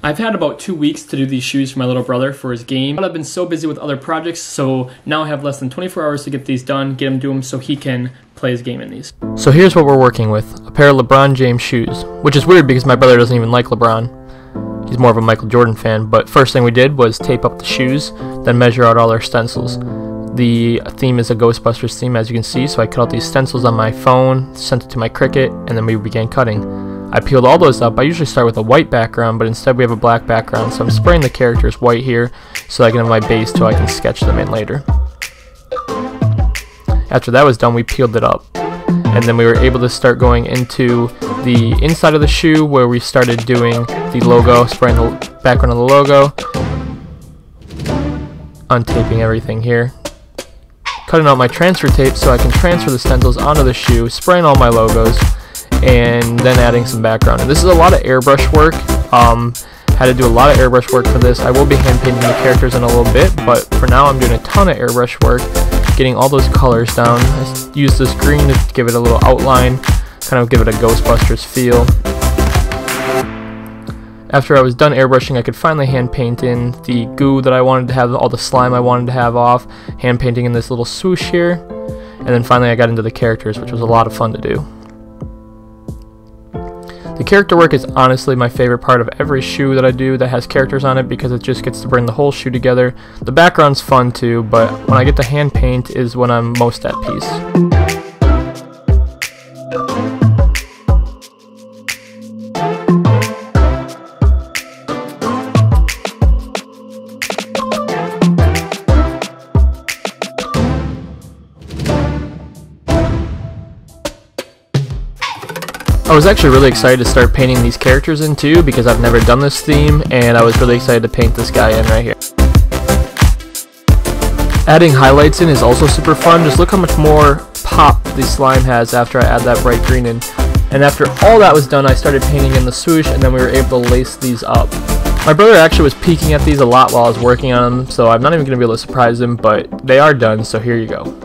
I've had about 2 weeks to do these shoes for my little brother for his game, but I've been so busy with other projects, so now I have less than 24 hours to get these done, get him to him so he can play his game in these. So here's what we're working with, a pair of LeBron James shoes, which is weird because my brother doesn't even like LeBron. He's more of a Michael Jordan fan, but first thing we did was tape up the shoes, then measure out all our stencils. The theme is a GhostBusters theme, as you can see, so I cut out these stencils on my phone, sent it to my Cricut, and then we began cutting. I peeled all those up. I usually start with a white background, but instead we have a black background, so I'm spraying the characters white here so I can have my base so I can sketch them in later. After that was done, we peeled it up, and then we were able to start going into the inside of the shoe where we started doing the logo, spraying the background of the logo, untaping everything here, cutting out my transfer tape so I can transfer the stencils onto the shoe, spraying all my logos, and then adding some background. And this is a lot of airbrush work. Had to do a lot of airbrush work for this. I will be hand painting the characters in a little bit, but for now I'm doing a ton of airbrush work, getting all those colors down. I use this green to give it a little outline, kind of give it a GhostBusters feel. After I was done airbrushing, I could finally hand paint in the goo that I wanted to have, all the slime I wanted to have off, hand painting in this little swoosh here, and then finally I got into the characters, which was a lot of fun to do. The character work is honestly my favorite part of every shoe that I do that has characters on it because it just gets to bring the whole shoe together. The background's fun too, but when I get to hand paint is when I'm most at peace. I was actually really excited to start painting these characters in too because I've never done this theme, and I was really excited to paint this guy in right here. Adding highlights in is also super fun. Just look how much more pop the slime has after I add that bright green in. And after all that was done, I started painting in the swoosh, and then we were able to lace these up. My brother actually was peeking at these a lot while I was working on them, so I'm not even going to be able to surprise him, but they are done, so here you go.